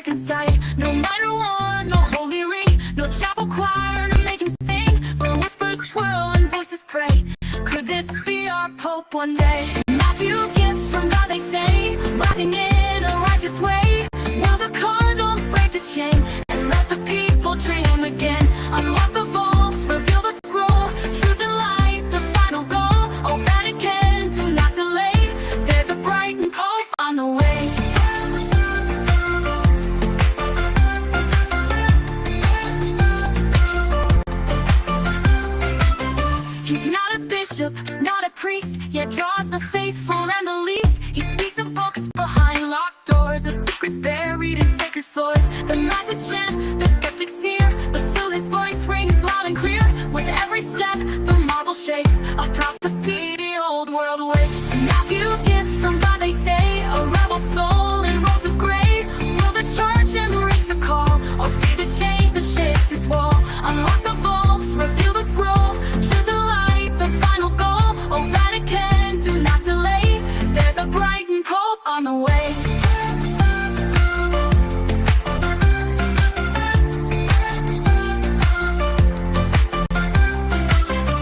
second sight. No minor one, no holy ring, no chapel choir to make him sing, but whispers swirl and voices pray. Could this be our Pope one day? Matthew, gift from God, they say, rising in a righteous way. Will the cardinals break the chain and let the people dream again? Unlock the vaults, reveal the scroll, truth and light, the final goal. Oh, Vatican, do not delay. There's a bright and Pope on the way. He's not a bishop, not a priest, yet draws the faithful and the least. He speaks of books behind locked doors, of secrets buried in sacred floors. The masses chant, the skeptics sneer, but still his voice rings loud and clear. With every step, the marble shakes, a prophecy the old world wakes. Matthew, gift from God, they say, a rebel soul in robes of gray. Will the church embrace the call, or fear the change that shakes its wall? Unlock the vaults, reveal the scroll, truth and light, the final goal. Oh, Vatican, do not delay. There's a bright and Pope on the way.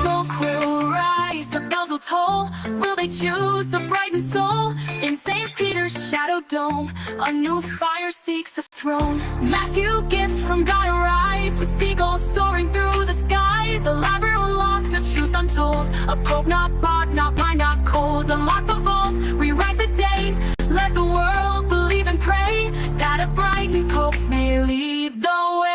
Smoke will rise, the bells will toll. Will they choose the brightened soul? In St. Peter's shadow dome, a new fire seeks a throne. Matthew, gift from God, arise, with seagulls soaring through the skies. A library unlocked, a truth untold, a Pope not bought, not blind, not cold. Unlock the vault, rewrite the day, let the world believe and pray that a brightened Pope may lead the way.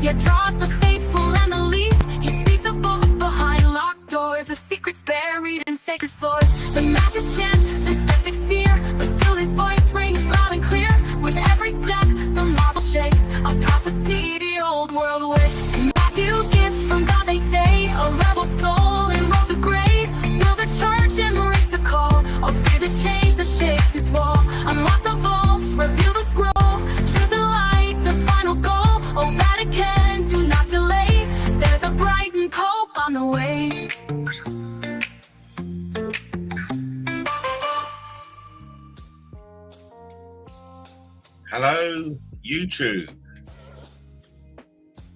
Yet draws the faithful and the least. He speaks of books behind locked doors, of secrets buried in sacred floors. The masses chant, the skeptics fear, but still his voice rings loud and clear. With every step, the marble shakes, a prophecy the old world wakes. Matthew, gift from God, they say, a rebel soul in robes of gray. Will the church embrace the call, or fear the change that shakes its wall? Unlock the vaults, reveal the scroll, truth and light, the final goal. Oh, Vatican, do not delay. There's a bright and Pope on the way. Hello, YouTube.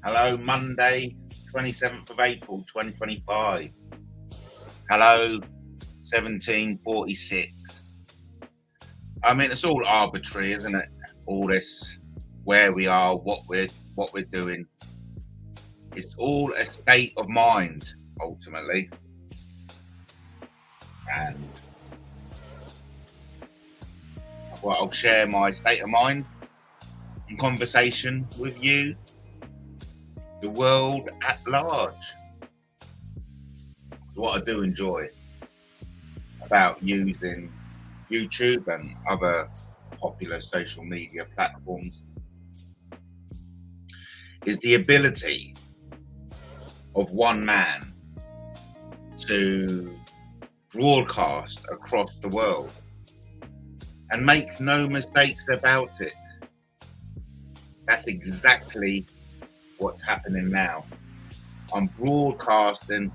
Hello, Monday, 27th of April, 2025. Hello, 1746. I mean, it's all arbitrary, isn't it? All this, where we are, what we're doing. It's all a state of mind, ultimately. And well, I'll share my state of mind in conversation with you, the world at large. What I do enjoy about using YouTube and other popular social media platforms is the ability of one man to broadcast across the world and make no mistakes about it. That's exactly what's happening now. I'm broadcasting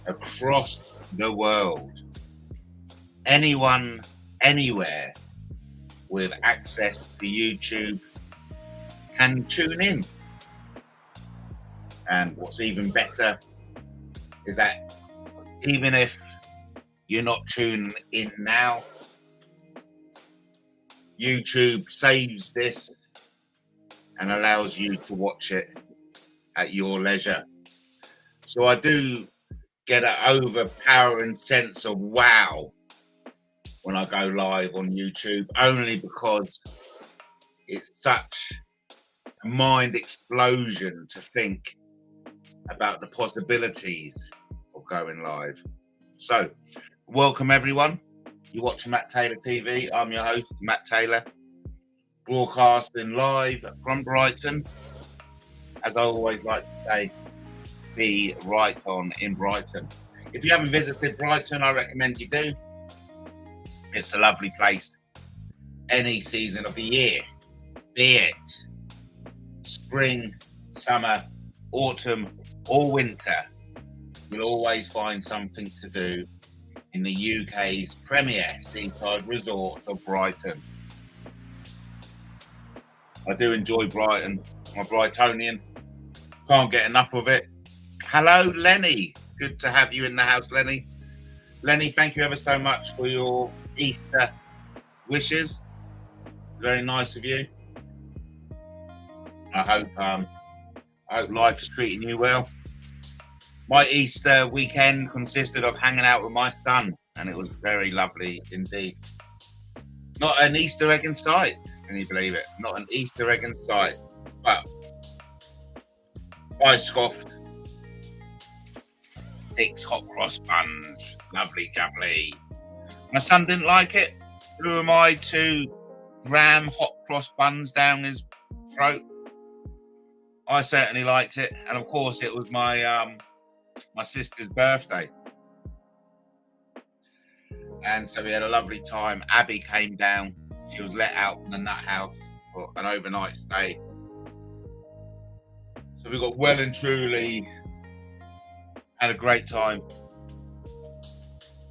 across the world. Anyone, anywhere with access to YouTube can tune in. And what's even better is that even if you're not tuning in now, YouTube saves this and allows you to watch it at your leisure. So I do get an overpowering sense of wow when I go live on YouTube, only because it's such a mind explosion to think about the possibilities of going live. So welcome everyone. You're watching MattTaylorTV. I'm your host, Matt Taylor, broadcasting live from Brighton. As I always like to say, be right on in Brighton. If you haven't visited Brighton, I recommend you do. It's a lovely place. Any season of the year, be it spring, summer, autumn, or winter, you'll always find something to do in the UK's premier seaside resort of Brighton. I do enjoy Brighton. I'm a Brightonian. Can't get enough of it. Hello, Lenny. Good to have you in the house, Lenny. Lenny, thank you ever so much for your Easter wishes. Very nice of you. I hope life's treating you well. My Easter weekend consisted of hanging out with my son, and it was very lovely indeed. Not an Easter egg in sight, can you believe it? Not an Easter egg in sight. But I scoffed 6 hot cross buns. Lovely jubbly. My son didn't like it. Who am I to ram hot cross buns down his throat? I certainly liked it. And of course it was my sister's birthday. And so we had a lovely time. Abby came down. She was let out from the nut house for an overnight stay. So we got well and truly had a great time.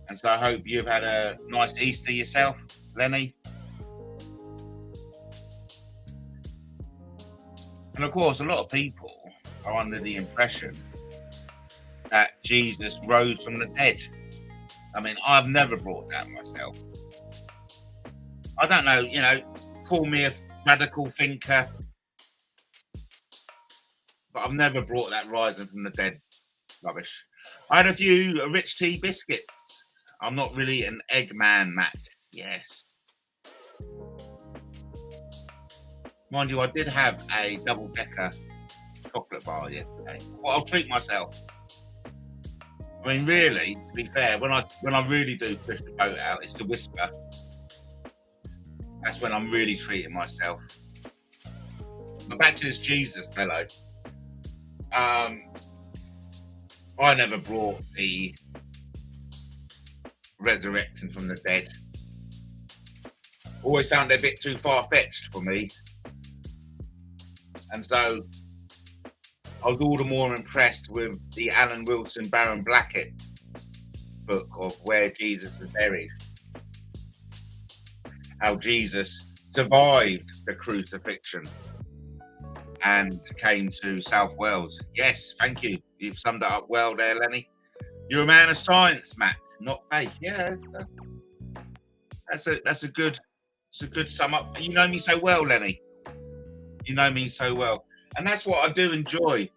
And so I hope you've had a nice Easter yourself, Lenny. And of course, a lot of people are under the impression that Jesus rose from the dead. I mean, I've never brought that myself. I don't know, call me a radical thinker, but I've never brought that rising from the dead rubbish. I had a few rich tea biscuits. I'm not really an egg man, Matt. Yes. Mind you, I did have a double-decker chocolate bar yesterday. Well, I'll treat myself. I mean, really, to be fair, when I really do push the boat out, it's the whisper. That's when I'm really treating myself. But back to this Jesus fellow. I never brought the resurrecting from the dead. Always found it a bit too far-fetched for me. And so I was all the more impressed with the Alan Wilson Baron Blackett book of Where Jesus is Buried. How Jesus survived the crucifixion and came to South Wales. Yes, thank you. You've summed it up well there, Lenny. You're a man of science, Matt, not faith. Yeah, that's a good sum up. You know me so well, Lenny. You know me so well. And that's what I do enjoy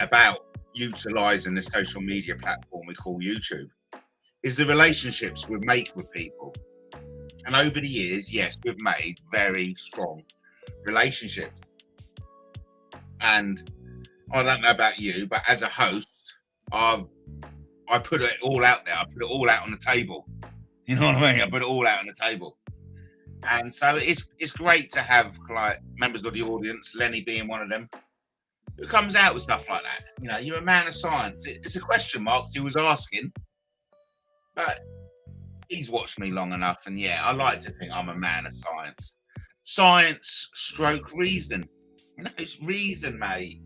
about utilising the social media platform we call YouTube, is the relationships we make with people. And over the years, yes, we've made very strong relationships. And I don't know about you, but as a host, I put it all out there. I put it all out on the table. You know what I mean? I put it all out on the table. And so it's great to have like members of the audience, Lenny being one of them, who comes out with stuff like that. You're a man of science. It's a question mark he was asking, but he's watched me long enough, and yeah, I like to think I'm a man of science. Science stroke reason. It's reason, mate.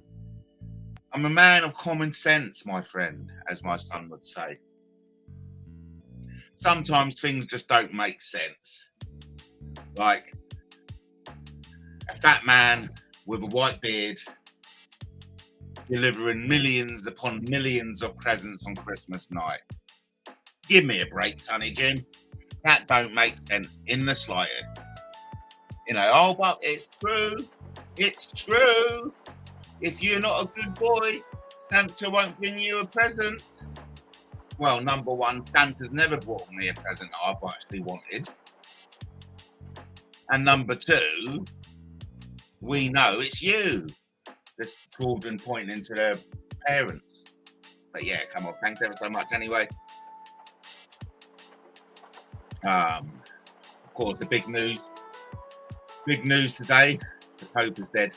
I'm a man of common sense, my friend, as my son would say. Sometimes things just don't make sense. Like a fat man with a white beard delivering millions upon millions of presents on Christmas night. Give me a break, Sonny Jim. That don't make sense in the slightest. But it's true. It's true. If you're not a good boy, Santa won't bring you a present. Well, number one, Santa's never brought me a present that I've actually wanted. And number two, we know it's you. This children pointing to their parents. But yeah, come on, thanks ever so much anyway. Of course, the big news. Big news today. The Pope is dead.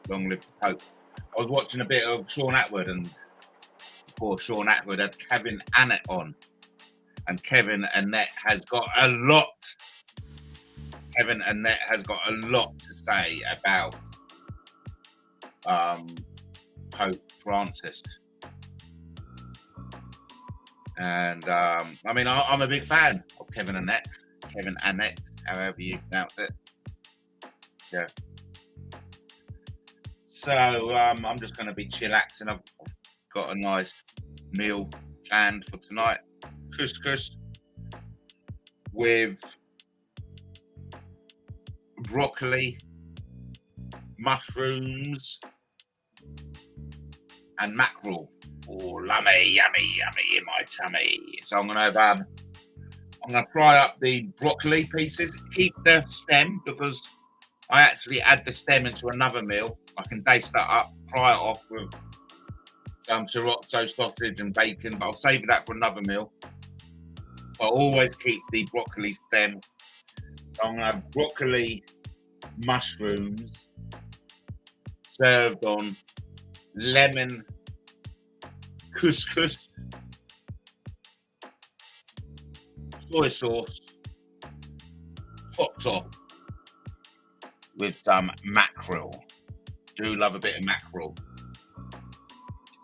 Long live the Pope. I was watching a bit of Sean Atwood, and of course, Sean Atwood had Kevin Annett on. And Kevin Annett has got a lot. Kevin Annett has got a lot to say about Pope Francis. And I mean, I'm a big fan of Kevin Annett, however you pronounce it. Yeah. So I'm just going to be chillaxing. I've got a nice meal planned for tonight. Couscous with broccoli, mushrooms, and mackerel. Oh, yummy in my tummy. So I'm gonna fry up the broccoli pieces. Keep the stem because I actually add the stem into another meal. I can dice that up, fry it off with some chorizo sausage and bacon, but I'll save that for another meal. I always keep the broccoli stem. So I'm gonna have broccoli, mushrooms, served on lemon couscous, soy sauce, topped off with some mackerel. Do love a bit of mackerel.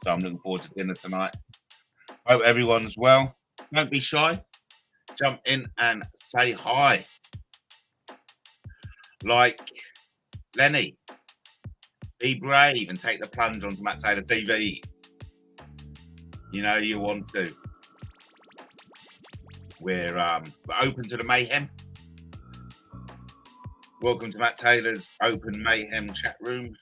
So I'm looking forward to dinner tonight. Hope everyone's well. Don't be shy. Jump in and say hi. Like Lenny. Be brave and take the plunge onto MattTaylorTV. You know you want to. We're open to the mayhem. Welcome to Matt Taylor's Open Mayhem chat room.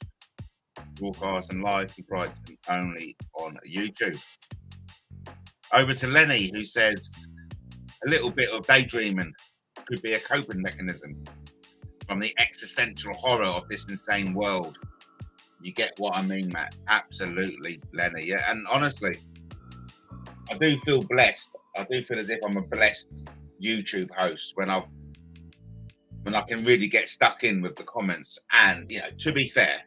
Broadcasting live for Brighton only on YouTube. Over to Lenny, who says a little bit of daydreaming could be a coping mechanism from the existential horror of this insane world. You get what I mean, Matt? Absolutely, Lenny. Yeah, and honestly, I do feel blessed. I do feel as if I'm a blessed YouTube host when I can really get stuck in with the comments. And you know, to be fair,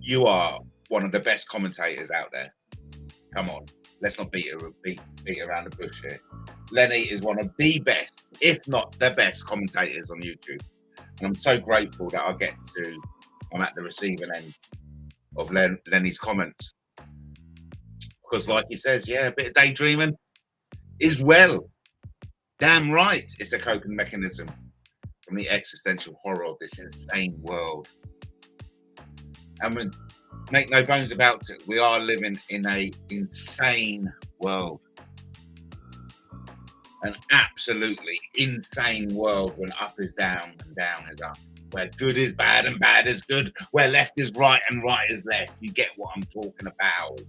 you are one of the best commentators out there. Come on, let's not beat around the bush here. Lenny is one of the best, if not the best, commentators on YouTube, and I'm so grateful that I'm at the receiving end of Lenny's comments. Because like he says, yeah, a bit of daydreaming is well. Damn right, it's a coping mechanism from the existential horror of this insane world. And we make no bones about it, we are living in an insane world. An absolutely insane world when up is down and down is up. Where good is bad and bad is good. Where left is right and right is left. You get what I'm talking about.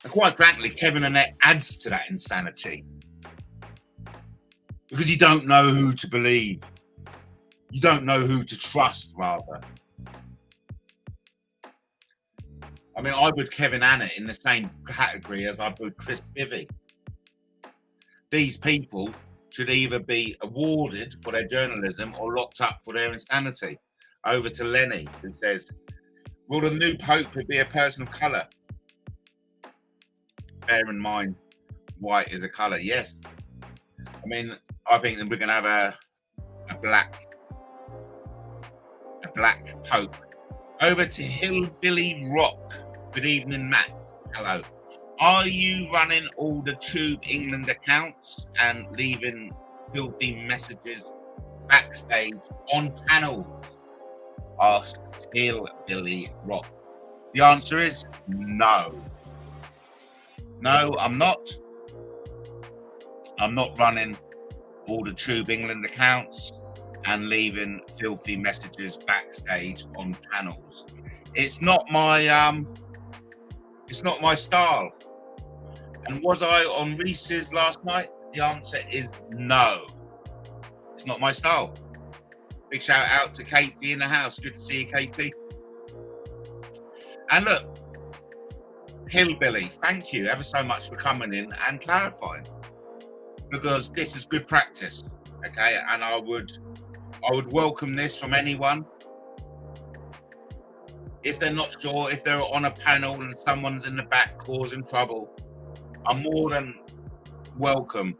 And quite frankly, Kevin Annett adds to that insanity. Because you don't know who to believe. You don't know who to trust, rather. I mean, I put Kevin Annett in the same category as I put Chris Bivey. These people should either be awarded for their journalism or locked up for their insanity. Over to Lenny, who says, will the new Pope be a person of colour? Bear in mind, white is a colour, yes. I mean, I think that we're going to have a black Pope. Over to Hillbilly Rock. Good evening, Matt. Hello. Are you running all the Tube England accounts and leaving filthy messages backstage on panels? Asks Hillbilly Rock. The answer is no. No, I'm not. I'm not running all the Tube England accounts and leaving filthy messages backstage on panels. It's not my style. And was I on Reese's last night? The answer is no. It's not my style. Big shout out to Katie in the house. Good to see you, Katie. And look, Hillbilly, thank you ever so much for coming in and clarifying. Because this is good practice. Okay, and I would welcome this from anyone if they're not sure, if they're on a panel and someone's in the back causing trouble, I more than welcome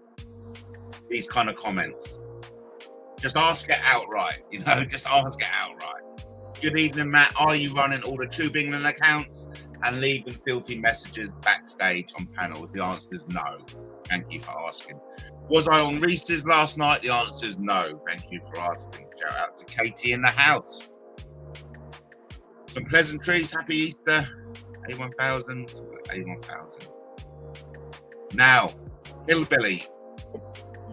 these kind of comments. Just ask it outright, just ask it outright. Good evening, Matt. Are you running all the Tube England accounts and leaving filthy messages backstage on panels? The answer is no. Thank you for asking. Was I on Reese's last night? The answer is no. Thank you for asking. Shout out to Katie in the house. Some pleasantries. Happy Easter. 81,000. 81,000. Now, Hillbilly,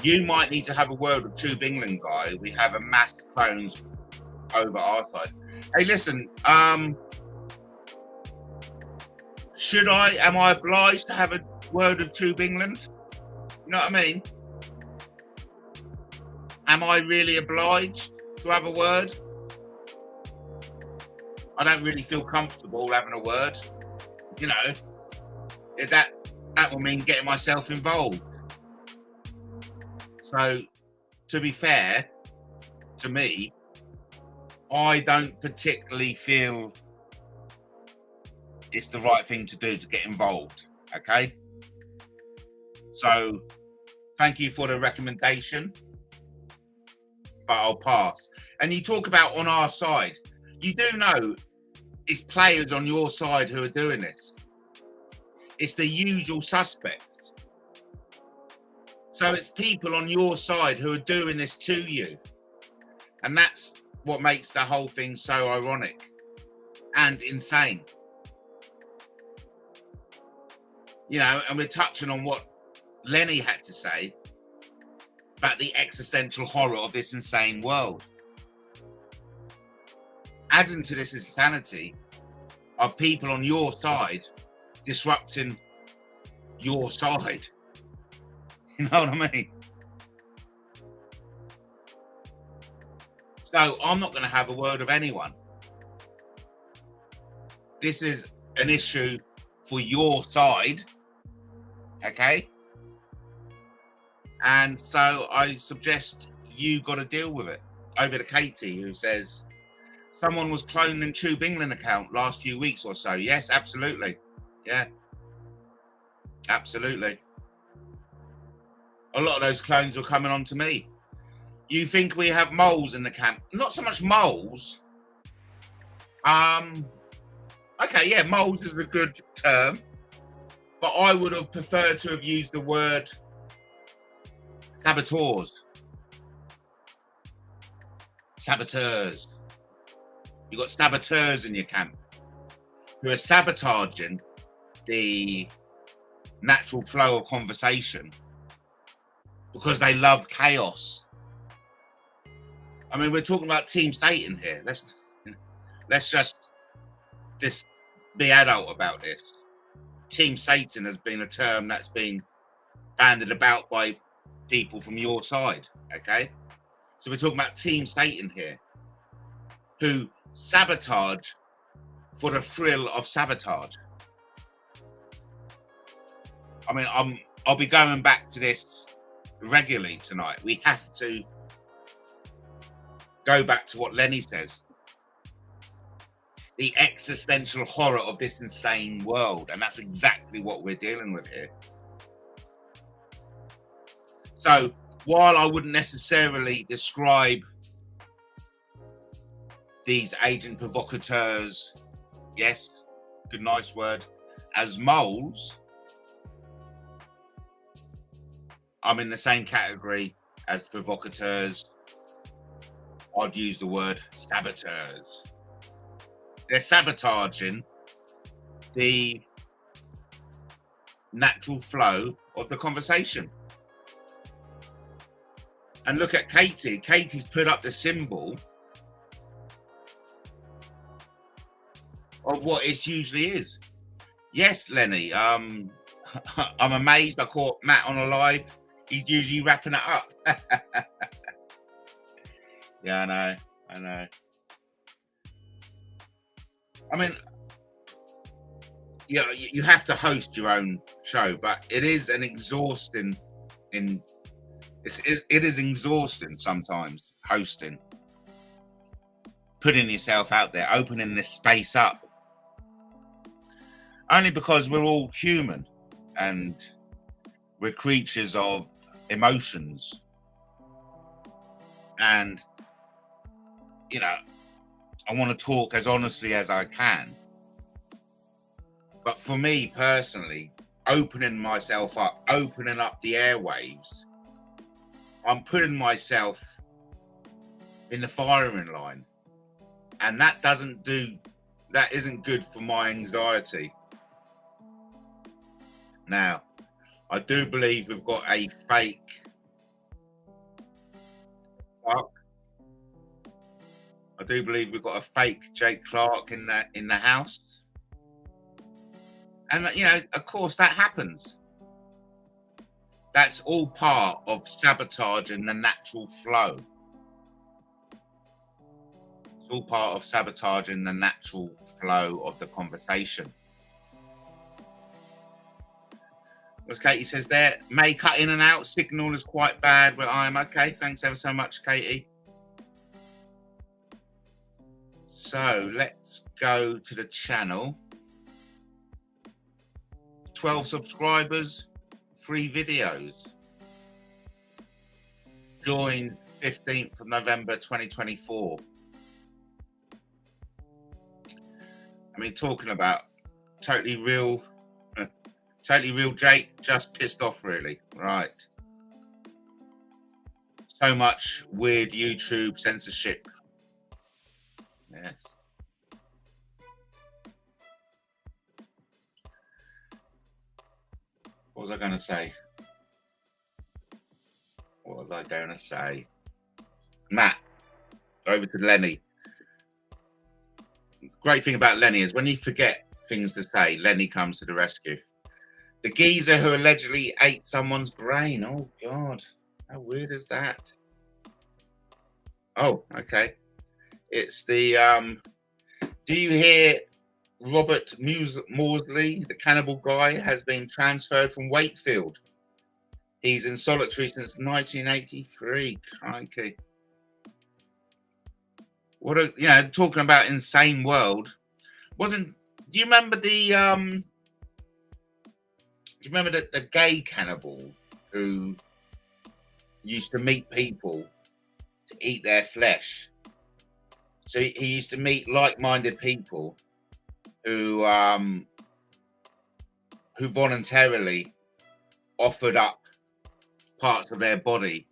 you might need to have a word with Tube England, guy. We have a mass clones over our side. Hey, listen, am I obliged to have a word of Tube England? You know what I mean? Am I really obliged to have a word? I don't really feel comfortable having a word. That will mean getting myself involved. So, to be fair to me, I don't particularly feel it's the right thing to do to get involved, okay? So, thank you for the recommendation, but I'll pass. And you talk about on our side. You do know it's players on your side who are doing this. It's the usual suspects. So it's people on your side who are doing this to you. And that's what makes the whole thing so ironic and insane. And we're touching on what Lenny had to say about the existential horror of this insane world. Adding to this insanity are people on your side disrupting your side. You know what I mean? So I'm not going to have a word of anyone. This is an issue for your side, okay? And so I suggest you got to deal with it. Over to Katie, who says, someone was cloning Tube England account last few weeks or so. Yes, absolutely. Yeah, absolutely. A lot of those clones were coming on to me. You think we have moles in the camp? Not so much moles. Okay, yeah, moles is a good term. But I would have preferred to have used the word saboteurs. Saboteurs. You got saboteurs in your camp who are sabotaging the natural flow of conversation because they love chaos. I mean, we're talking about Team Satan here. Let's just be adult about this. Team Satan has been a term that's been bandied about by people from your side, okay? So we're talking about Team Satan here, who sabotage for the thrill of sabotage. I mean, I'll be going back to this regularly tonight. We have to go back to what Lenny says. The existential horror of this insane world. And that's exactly what we're dealing with here. So while I wouldn't necessarily describe these agent provocateurs, yes, good, nice word, as moles, I'm in the same category as the provocateurs. I'd use the word saboteurs. They're sabotaging the natural flow of the conversation. And look at Katie. Katie's put up the symbol of what it usually is. Yes, Lenny. I'm amazed. I caught Matt on a live. He's usually wrapping it up. Yeah, I know. I mean, you have to host your own show, but it is an exhausting. It is exhausting sometimes hosting. putting yourself out there, opening this space up. Only because we're all human and we're creatures of emotions. And, you know, I want to talk as honestly as I can. But for me personally, opening myself up, opening up the airwaves, I'm putting myself in the firing line. And that isn't good for my anxiety. Now, I do believe we've got a fake Clark. I do believe we've got a fake Jake Clark in the house. And, you know, of course that happens. That's all part of sabotaging the natural flow. It's all part of sabotaging the natural flow of the conversation. As Katie says there, may cut in and out. Signal is quite bad where I am. Okay, thanks ever so much, Katie. So let's go to the channel. 12 subscribers, 3 videos. Joined 15th of November 2024. I mean, talking about totally real Jake, just pissed off really. Right. So much weird YouTube censorship. Yes. What was I going to say? Matt, over to Lenny. Great thing about Lenny is when you forget things to say, Lenny comes to the rescue. The geezer who allegedly ate someone's brain. Oh, God. How weird is that? Oh, okay. It's the, do you hear Robert Morsley, the cannibal guy, has been transferred from Wakefield. He's in solitary since 1983. Crikey. What a, you know, talking about insane world. Do you remember the gay cannibal who used to meet people to eat their flesh? So he used to meet like-minded people who voluntarily offered up parts of their body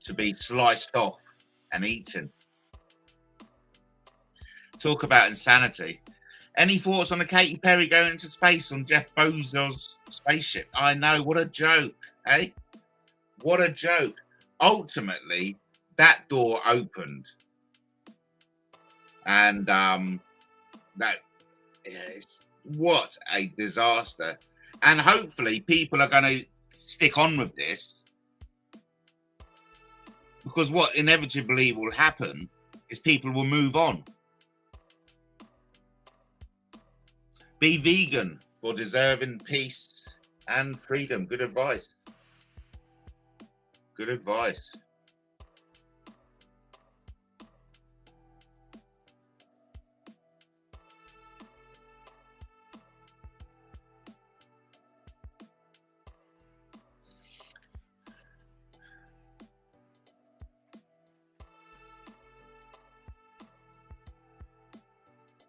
to be sliced off and eaten. Talk about insanity. Any thoughts on the Katy Perry going into space on Jeff Bezos' spaceship? I know, what a joke, eh? What a joke. Ultimately, that door opened. And that is what a disaster. And hopefully people are going to stick on with this, because what inevitably will happen is people will move on. Be vegan for deserving peace and freedom. Good advice. Good advice.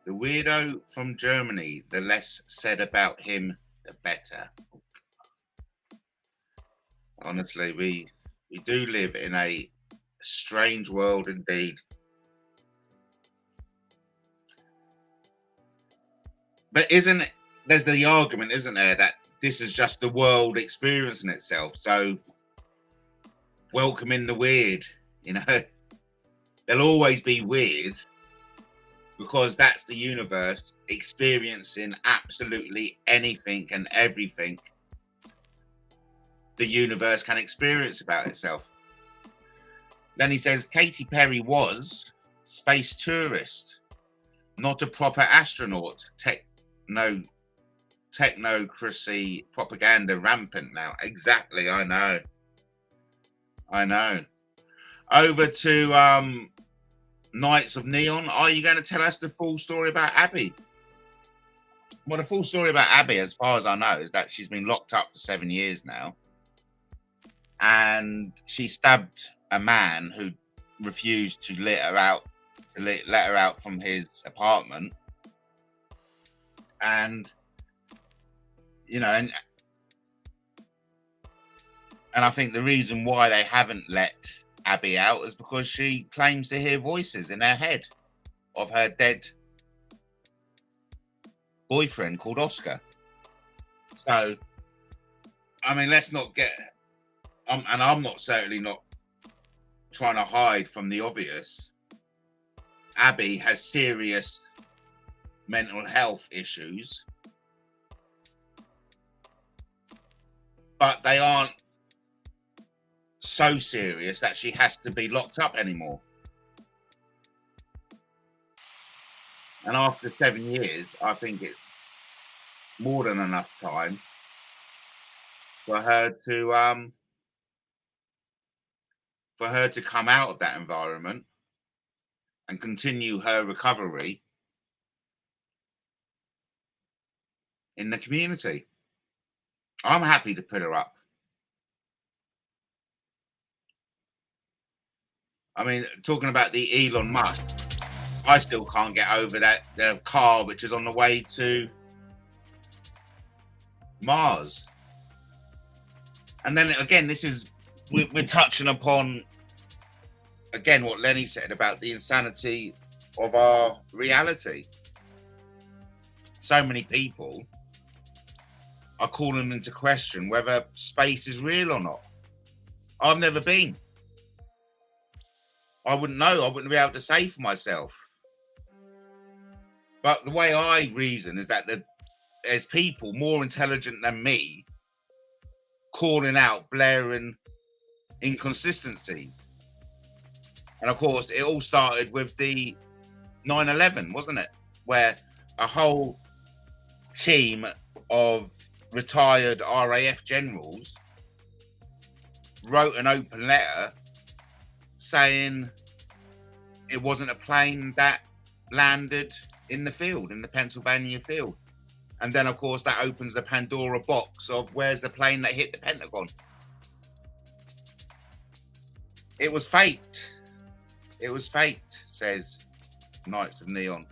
The weirdo from Germany, the less said about him, the better. Honestly, we do live in a strange world indeed. But there's the argument, isn't there, that this is just the world experiencing itself. So welcome in the weird, you know. There'll always be weird, because that's the universe experiencing absolutely anything and everything the universe can experience about itself. Then he says Katy Perry was space tourist, not a proper astronaut. Technocracy propaganda rampant now. Exactly, I know. Over to Knights of Neon, are you going to tell us the full story about Abby? Well, the full story about Abby, as far as I know, is that she's been locked up for 7 years now. And she stabbed a man who refused to let her out from his apartment. And, you know, and I think the reason why they haven't let Abby out is because she claims to hear voices in her head of her dead boyfriend called Oscar. So, I mean, let's not get, and I'm not certainly not trying to hide from the obvious. Abby has serious mental health issues, but they aren't so serious that she has to be locked up anymore. And after 7 years, I think it's more than enough time for her to come out of that environment and continue her recovery in the community. I'm happy to put her up. I mean, talking about the Elon Musk, I still can't get over that the car which is on the way to Mars. And then again, we're touching upon again what Lenny said about the insanity of our reality. So many people are calling into question whether space is real or not. I've never been. I wouldn't know. I wouldn't be able to say for myself. But the way I reason is that there's people more intelligent than me calling out blaring inconsistencies. And of course, it all started with the 9/11, wasn't it? Where a whole team of retired RAF generals wrote an open letter saying it wasn't a plane that landed in the field, in the Pennsylvania field. And then, of course, that opens the Pandora box of where's the plane that hit the Pentagon. It was fate. It was fate, says Knights of Neon.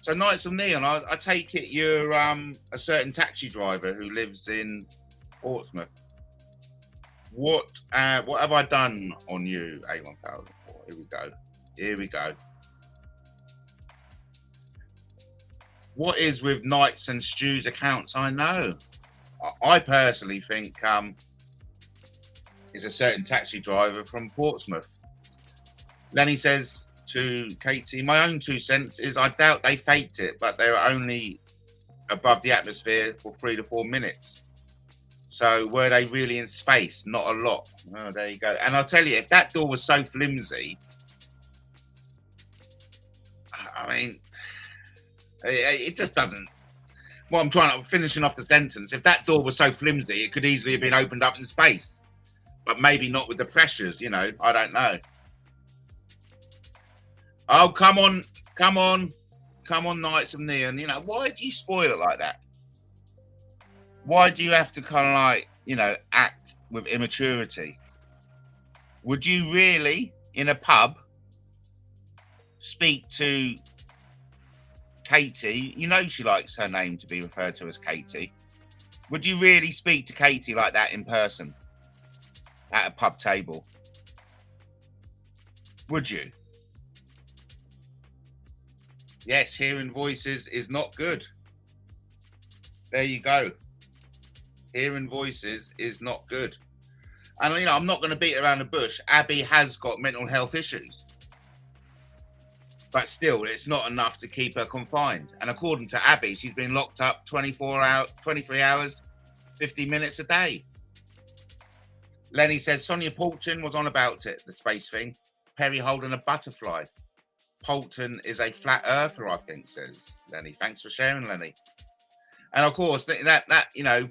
So, Knights of Neon, I take it you're a certain taxi driver who lives in Portsmouth. What have I done on you, A1004? Here we go. Here we go. What is with Knights and Stu's accounts? I know. I personally think it's a certain taxi driver from Portsmouth. Lenny says to Katie, my own 2 cents is I doubt they faked it, but they were only above the atmosphere for 3 to 4 minutes. So were they really in space? Not a lot. Oh, there you go. And I'll tell you, if that door was so flimsy, I mean, it just doesn't. Well, I'm finishing off the sentence. If that door was so flimsy, it could easily have been opened up in space, but maybe not with the pressures, you know, I don't know. Oh, come on, Knights of Neon. You know, why do you spoil it like that? Why do you have to kind of like, you know, act with immaturity? Would you really, in a pub, speak to Katie? You know she likes her name to be referred to as Katie. Would you really speak to Katie like that in person at a pub table? Would you? Yes, hearing voices is not good. There you go. Hearing voices is not good. And, you know, I'm not going to beat around the bush. Abby has got mental health issues. But still, it's not enough to keep her confined. And according to Abby, she's been locked up 23 hours, 50 minutes a day. Lenny says Sonia Poulton was on about it, the space thing. Perry holding a butterfly. Poulton is a flat earther, I think, says Lenny. Thanks for sharing, Lenny. And of course, that you know,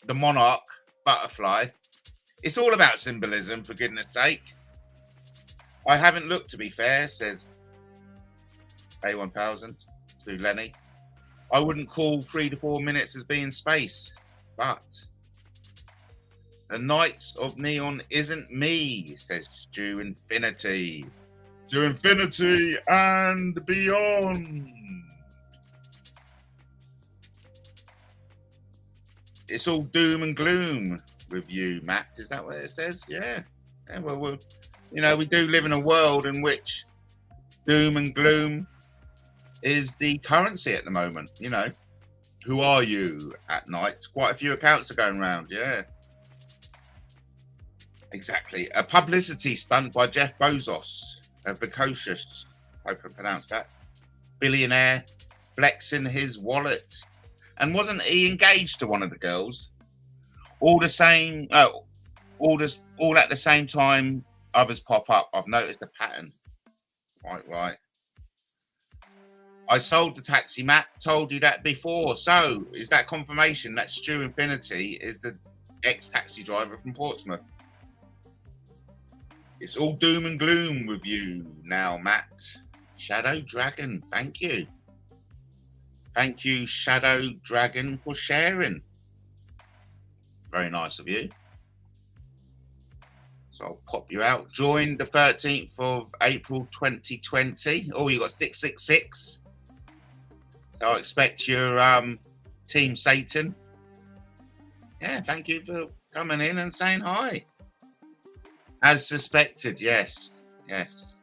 the monarch butterfly, it's all about symbolism, for goodness sake. I haven't looked, to be fair, says A1000 to Lenny. I wouldn't call 3 to 4 minutes as being space, but the Knights of Neon isn't me, says Stu Infinity. To infinity and beyond. It's all doom and gloom with you, Matt. Is that what it says? Yeah. Well, you know, we do live in a world in which doom and gloom is the currency at the moment. You know, who are you at night? Quite a few accounts are going around. Yeah. Exactly. A publicity stunt by Jeff Bezos, a Vicocious, I hope I pronounced that, billionaire, flexing his wallet. And wasn't he engaged to one of the girls? All the same, all at the same time, others pop up. I've noticed the pattern. Right. I sold the taxi, Matt. Told you that before. So, is that confirmation that Stu Infinity is the ex-taxi driver from Portsmouth? It's all doom and gloom with you now, Matt. Shadow Dragon, thank you. Thank you, Shadow Dragon, for sharing. Very nice of you. So I'll pop you out. Join the 13th of April 2020. Oh, you got 666. So I expect your Team Satan. Yeah, thank you for coming in and saying hi. As suspected, yes. Yes,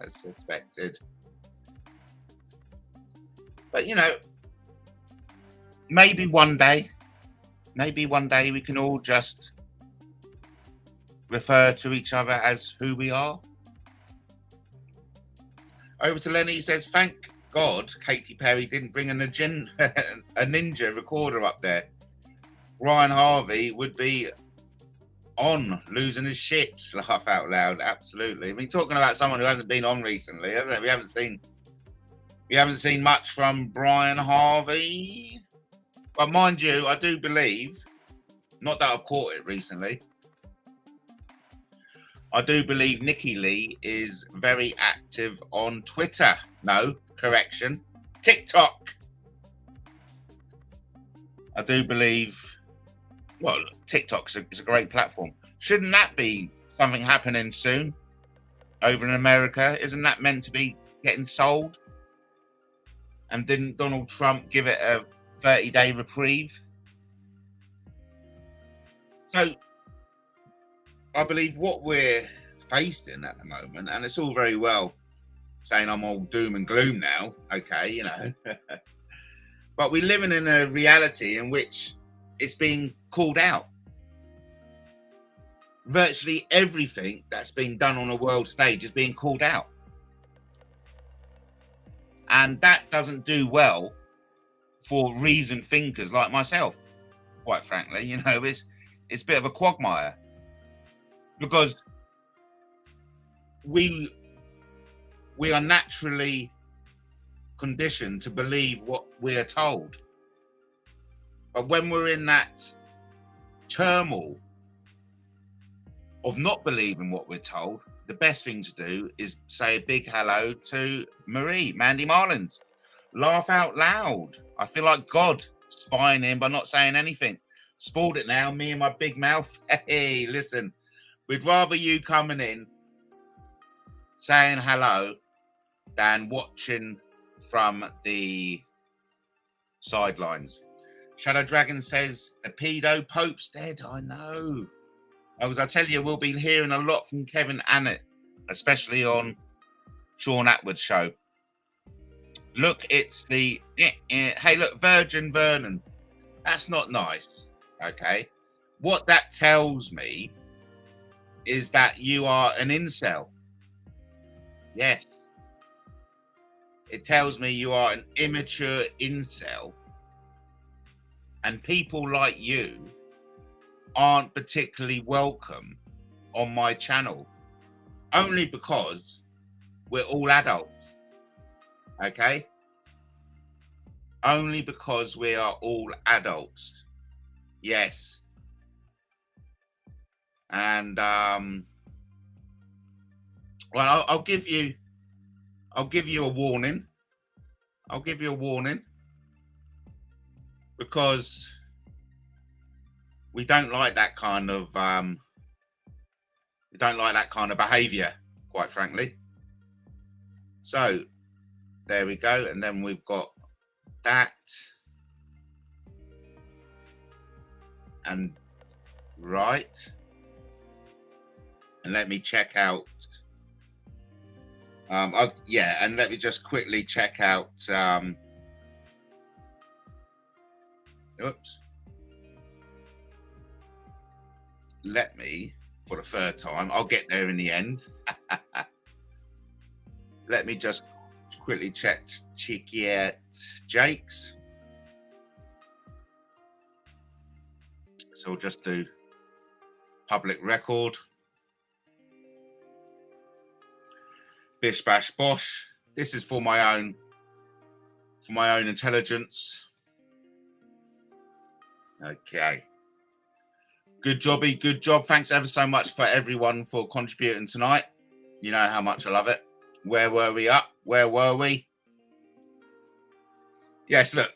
as suspected. But, you know, maybe one day we can all just refer to each other as who we are. Over to Lenny, he says, thank God Katy Perry didn't bring a ninja recorder up there. Ryan Harvey would be on losing his shit. Laugh out loud. Absolutely. I mean, talking about someone who hasn't been on recently, hasn't it? We haven't seen much from Brian Harvey. But mind you, I do believe, not that I've caught it recently, I do believe Nikki Lee is very active on Twitter. No, correction, TikTok. I do believe, well, TikTok is a great platform. Shouldn't that be something happening soon over in America? Isn't that meant to be getting sold? And didn't Donald Trump give it a 30-day reprieve? So I believe what we're facing at the moment, and it's all very well saying I'm all doom and gloom now, okay, you know, but we're living in a reality in which it's being called out. Virtually everything that's being done on a world stage is being called out. And that doesn't do well for reasoned thinkers like myself, quite frankly. You know, it's a bit of a quagmire, because we are naturally conditioned to believe what we are told. But when we're in that turmoil of not believing what we're told, the best thing to do is say a big hello to Mandy Marlins. Laugh out loud. I feel like God spying in by not saying anything. Spoiled it now, me and my big mouth. Hey, listen, we'd rather you coming in saying hello than watching from the sidelines. Shadow Dragon says the pedo Pope's dead. I know. As I tell you, we'll be hearing a lot from Kevin Annett, especially on Sean Atwood's show. Look, it's the hey, look, Virgin Vernon. That's not nice. Okay. What that tells me is that you are an incel. Yes. It tells me you are an immature incel. And people like you aren't particularly welcome on my channel, only because we're all adults. Okay? Only because we are all adults. Yes. And well, I'll give you a warning. I'll give you a warning, because we don't like that kind of behavior, quite frankly. So there we go, and then we've got that, and right, and let me check out yeah, and let me just quickly check out oops, let me, for the third time, I'll get there in the end. Let me just quickly check Jake's. So we'll just do public record. Bish bash bosh. This is for my own intelligence. Okay. Good jobby, good job. Thanks ever so much for everyone for contributing tonight. You know how much I love it. Where were we up? Where were we? Yes, look.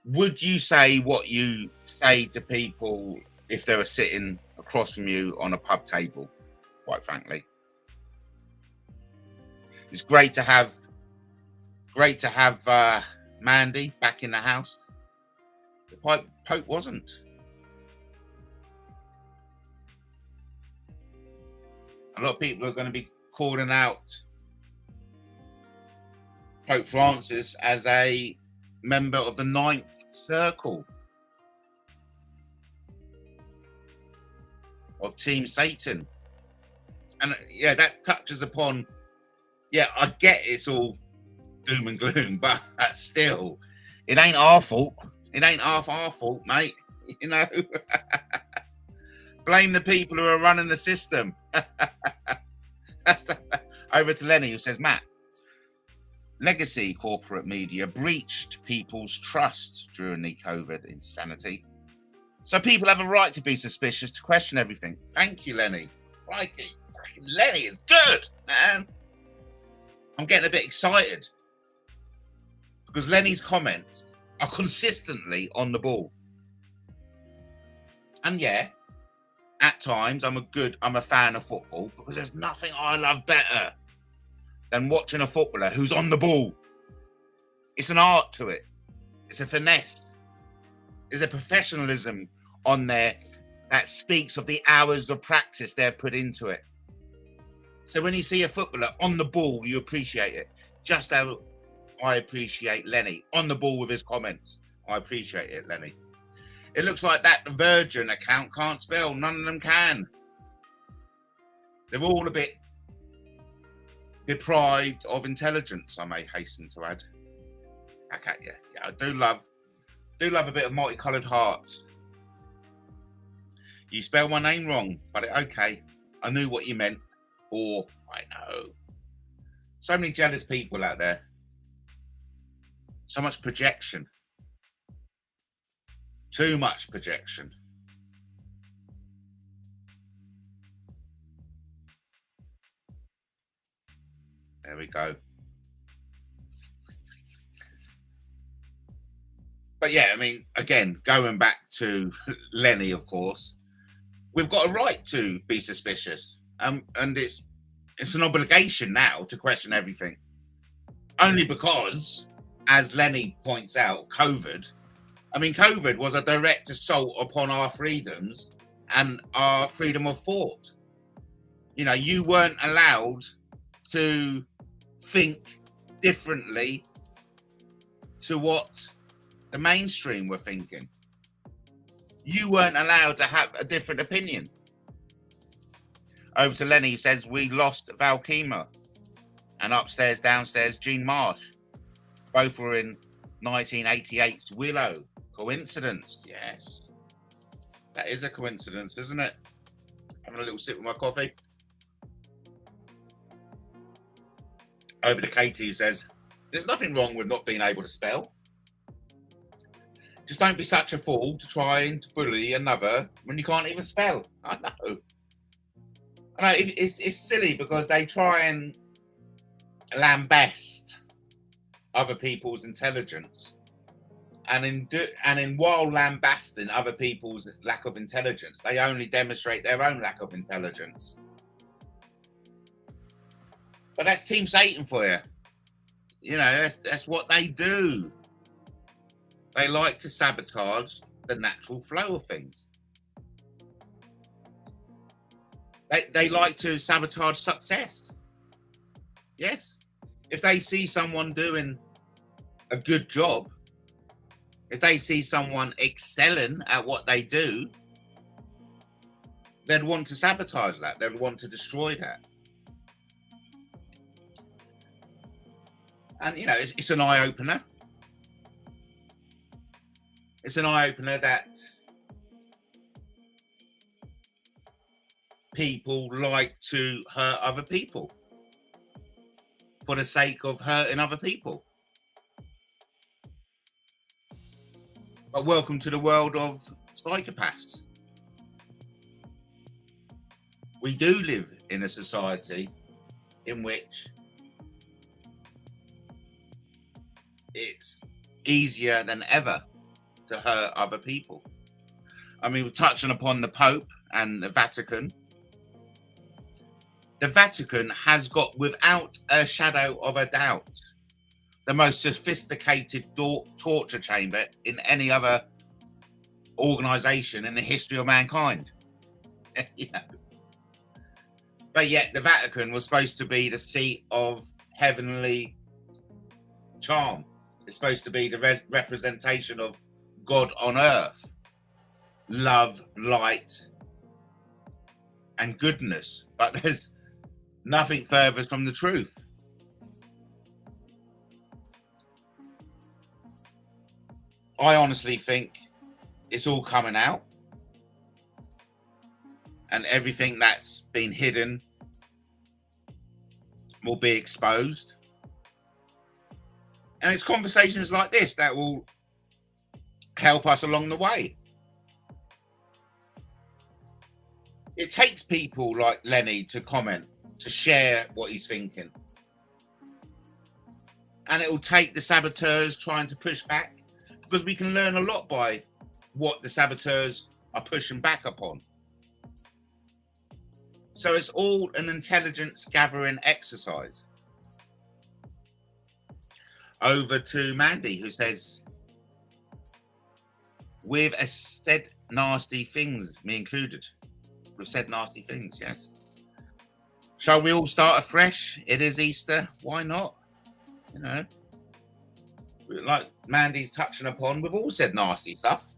Would you say what you say to people if they were sitting across from you on a pub table, quite frankly? It's great to have Mandy back in the house. The Pope wasn't. A lot of people are going to be calling out Pope Francis as a member of the Ninth Circle of Team Satan. And yeah, that touches upon, yeah, I get it's all doom and gloom, but still, it ain't our fault. It ain't half our fault, mate. You know, blame the people who are running the system. Over to Lenny, who says, Matt, legacy corporate media breached people's trust during the COVID insanity. So people have a right to be suspicious, to question everything. Thank you, Lenny. Crikey, fucking Lenny is good, man. I'm getting a bit excited because Lenny's comments are consistently on the ball. And yeah, at times I'm a fan of football, because there's nothing I love better than watching a footballer who's on the ball. It's an art to it. It's a finesse. There's a professionalism on there that speaks of the hours of practice they've put into it. So when you see a footballer on the ball, you appreciate it. Just how I appreciate Lenny on the ball with his comments. I appreciate it, Lenny. It looks like that Virgin account can't spell. None of them can. They're all a bit deprived of intelligence, I may hasten to add. Okay, yeah, I do love a bit of multicolored hearts. You spelled my name wrong, but okay, I knew what you meant. Or I know. So many jealous people out there. So much projection. Too much projection. There we go. But yeah, I mean, again, going back to Lenny, of course, we've got a right to be suspicious. And it's an obligation now to question everything. Only because, as Lenny points out, COVID was a direct assault upon our freedoms and our freedom of thought. You know, you weren't allowed to think differently to what the mainstream were thinking. You weren't allowed to have a different opinion. Over to Lenny, says, we lost Valkema and upstairs, downstairs, Jean Marsh. Both were in 1988's Willow. Coincidence? Yes. That is a coincidence, isn't it? Having a little sip with my coffee. Over to Katie, who says, there's nothing wrong with not being able to spell. Just don't be such a fool to try and bully another when you can't even spell. I know. It's silly because they try and lambast other people's intelligence, and in while lambasting other people's lack of intelligence, they only demonstrate their own lack of intelligence. But that's Team Satan for you. You know, that's what they do. They like to sabotage the natural flow of things. They like to sabotage success. Yes. If they see someone doing a good job, if they see someone excelling at what they do, they'd want to sabotage that. They'd want to destroy that. And, you know, it's an eye-opener. It's an eye-opener that people like to hurt other people for the sake of hurting other people. But welcome to the world of psychopaths. We do live in a society in which it's easier than ever to hurt other people. I mean, we're touching upon the Pope and the Vatican. The Vatican has got, without a shadow of a doubt, the most sophisticated torture chamber in any other organization in the history of mankind. You know? But yet the Vatican was supposed to be the seat of heavenly charm. It's supposed to be the representation of God on earth, love, light, and goodness. But there's nothing further from the truth. I honestly think it's all coming out, and everything that's been hidden will be exposed. And it's conversations like this that will help us along the way. It takes people like Lenny to comment, to share what he's thinking. And it will take the saboteurs trying to push back, because we can learn a lot by what the saboteurs are pushing back upon. So it's all an intelligence gathering exercise. Over to Mandy, who says, we've said nasty things, me included. We've said nasty things, yes. Shall we all start afresh? It is Easter. Why not? You know, like Mandy's touching upon, we've all said nasty stuff.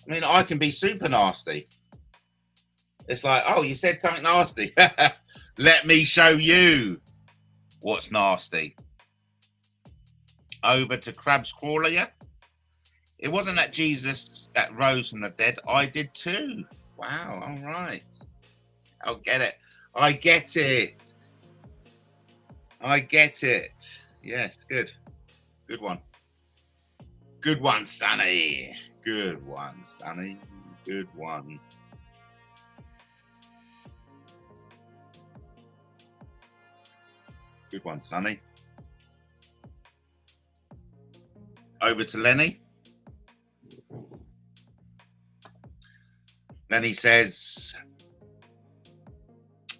I mean, I can be super nasty. It's like, oh, you said something nasty. Let me show you what's nasty. Over to Crab's Crawler, yeah? It wasn't that Jesus that rose from the dead. I did too. Wow, all right. I'll get it. I get it. I get it. Yes, good. Good one. Good one, Zany. Good one, Zany. Good one. Good one, Zany. Over to Lenny. Lenny says,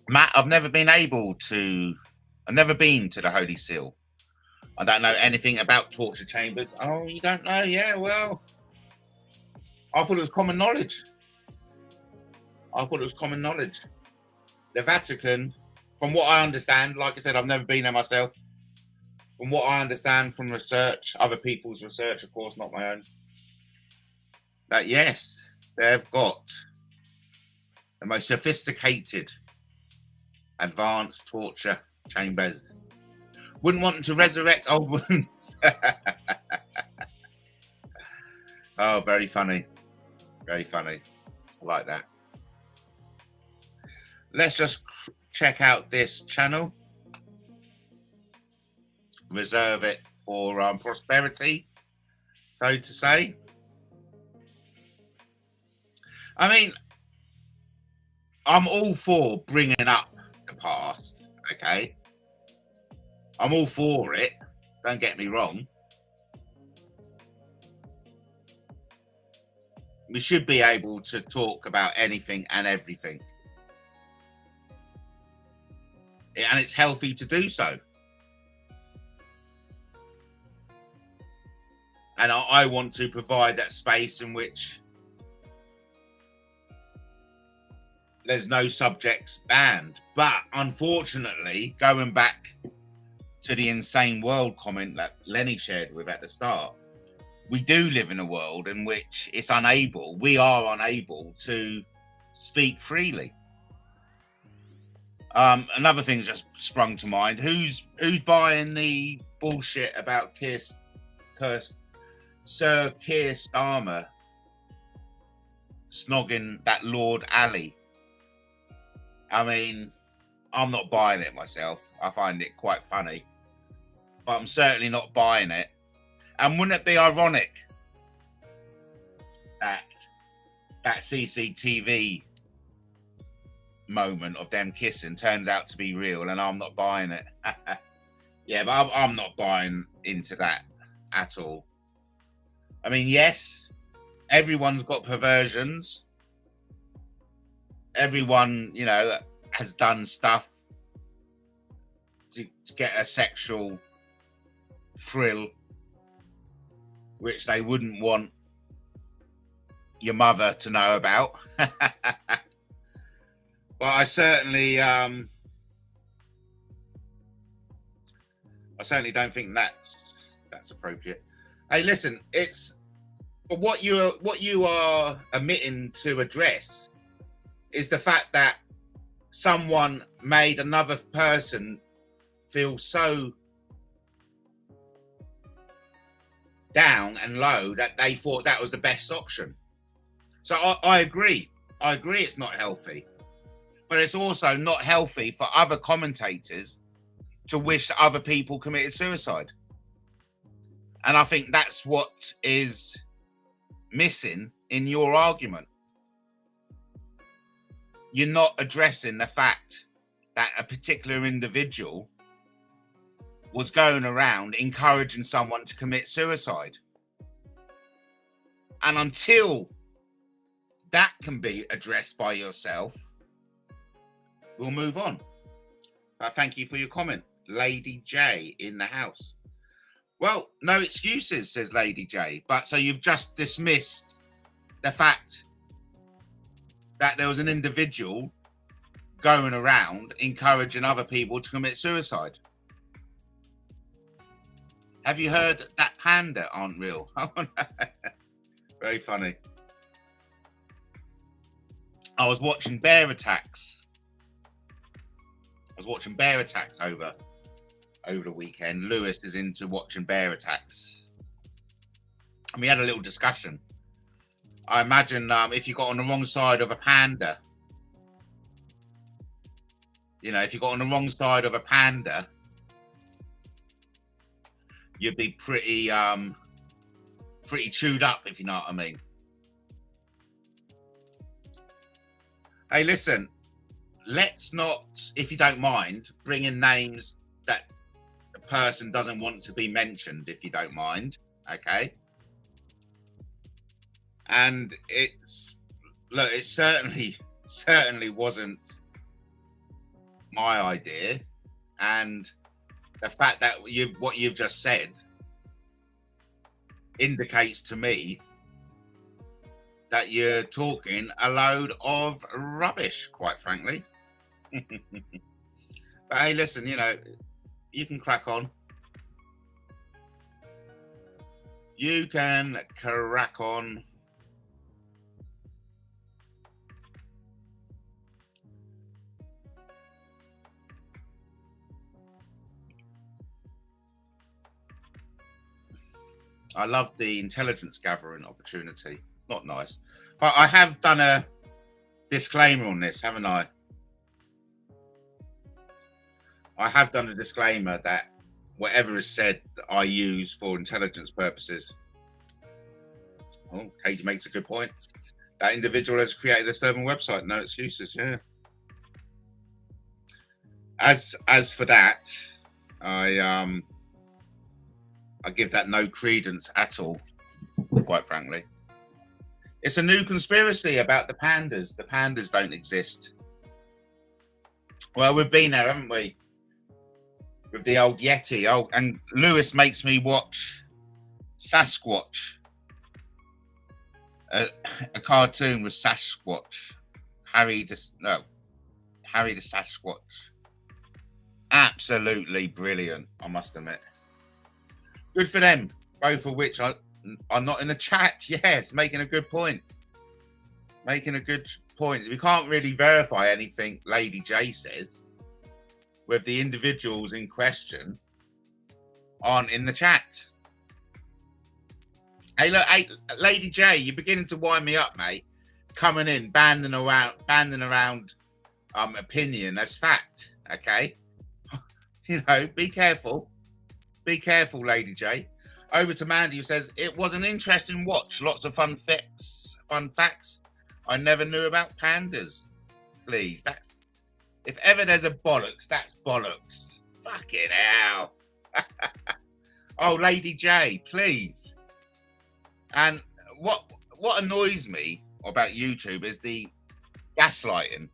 Matt, I've never been to the Holy Seal. I don't know anything about torture chambers. Oh, you don't know? Yeah, well, I thought it was common knowledge. The Vatican, from what I understand, like I said, I've never been there myself. From what I understand from research, other people's research, of course, not my own, that yes, they've got the most sophisticated, advanced torture chambers. Wouldn't want them to resurrect old wounds. Oh, very funny. Very funny. I like that. Let's just check out this channel. Reserve it for prosperity, so to say. I mean, I'm all for bringing up the past, Okay, I'm all for it. Don't get me wrong. We should be able to talk about anything and everything. And it's healthy to do so. And I want to provide that space in which there's no subjects banned. But unfortunately, going back to the insane world comment that Lenny shared with at the start, we do live in a world in which we are unable to speak freely. Another thing's just sprung to mind. Who's buying the bullshit about Sir Keir Starmer snogging that Lord Ali? I mean, I'm not buying it myself. I find it quite funny, but I'm certainly not buying it. And wouldn't it be ironic that CCTV moment of them kissing turns out to be real and I'm not buying it? Yeah, but I'm not buying into that at all. I mean, yes, everyone's got perversions. Everyone, you know, has done stuff to get a sexual thrill, which they wouldn't want your mother to know about. But I certainly don't think that's appropriate. Hey, listen, it's what you are omitting to address is the fact that someone made another person feel so down and low that they thought that was the best option. So I agree. I agree it's not healthy. But it's also not healthy for other commentators to wish that other people committed suicide. And I think that's what is missing in your argument. You're not addressing the fact that a particular individual was going around encouraging someone to commit suicide. And until that can be addressed by yourself, we'll move on. Thank you for your comment, Lady J in the house. Well, no excuses, says Lady J. But so you've just dismissed the fact that there was an individual going around encouraging other people to commit suicide. Have you heard that panda aren't real? Very funny. I was watching bear attacks. over the weekend. Lewis is into watching bear attacks. And we had a little discussion. I imagine if you got on the wrong side of a panda, if you got on the wrong side of a panda, you'd be pretty chewed up, if you know what I mean. Hey, listen, let's not, if you don't mind, bring in names that the person doesn't want to be mentioned, if you don't mind, okay? And it certainly wasn't my idea, and the fact that what you've just said indicates to me that you're talking a load of rubbish, quite frankly. But hey, listen, you can crack on. You can crack on. I love the intelligence gathering opportunity. Not nice. But I have done a disclaimer on this, haven't I? I have done a disclaimer that whatever is said that I use for intelligence purposes. Oh, Katie makes a good point. That individual has created a disturbing website. No excuses, yeah. As for that, I give that no credence at all, quite frankly. It's a new conspiracy about the pandas. The pandas don't exist. Well, we've been there, haven't we? With the old Yeti. Oh, and Lewis makes me watch Sasquatch. A cartoon with Sasquatch. Harry the Sasquatch. Absolutely brilliant, I must admit. Good for them, both of which are not in the chat. Yes, making a good point. Making a good point. We can't really verify anything Lady J says with the individuals in question aren't in the chat. Hey, look, hey, Lady J, you're beginning to wind me up, mate. Coming in, banding around opinion as fact, okay? You know, be careful. Be careful, Lady J. Over to Mandy, who says, it was an interesting watch. Lots of fun facts. I never knew about pandas. Please, that's... If ever there's a bollocks, that's bollocks. Fucking hell. Oh, Lady J, please. And what annoys me about YouTube is the gaslighting.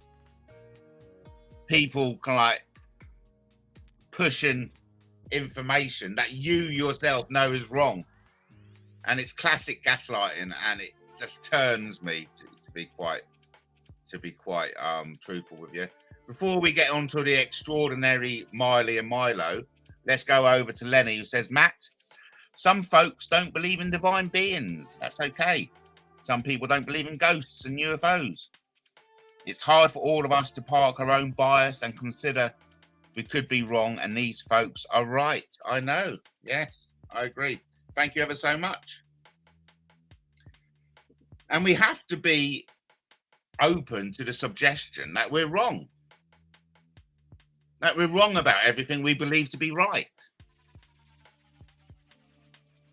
People can like pushing information that you yourself know is wrong, and it's classic gaslighting, and it just turns me to be quite truthful with you. Before we get on to the extraordinary Miley and Milo, let's go over to Lenny, who says, Matt, some folks don't believe in divine beings. That's okay. Some people don't believe in ghosts and UFOs. It's hard for all of us to park our own bias and consider we could be wrong, and these folks are right. I know. Yes, I agree. Thank you ever so much. And we have to be open to the suggestion that we're wrong. That we're wrong about everything we believe to be right.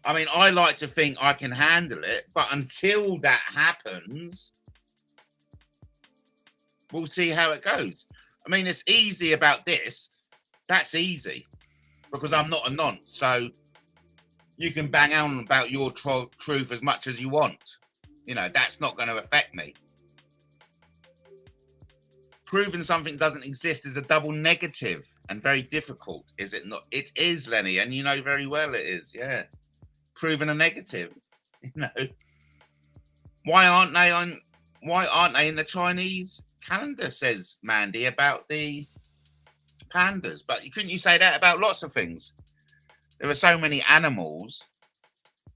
I mean, I like to think I can handle it, but until that happens, we'll see how it goes. I mean, it's easy about this. That's easy because I'm not a nonce. So you can bang on about your truth as much as you want. You know, that's not going to affect me. Proving something doesn't exist is a double negative and very difficult, is it not? It is, Lenny, and you know very well it is, yeah. Proving a negative, you know. Why aren't they in the Chinese calendar, says Mandy, about the pandas? But couldn't you say that about lots of things? There are so many animals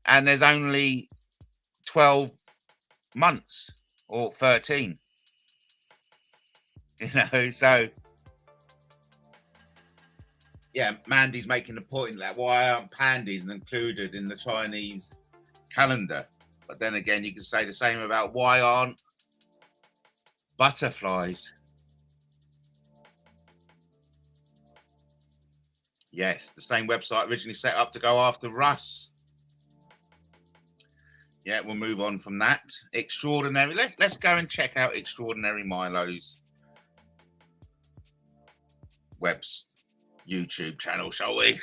and there's only 12 months or 13. You know, so yeah, Mandy's making the point that why aren't pandas included in the Chinese calendar? But then again, you can say the same about why aren't butterflies? Yes, the same website originally set up to go after Russ. Yeah, we'll move on from that. Extraordinary. Let's go and check out Extraordinary Milo's web's YouTube channel, shall we?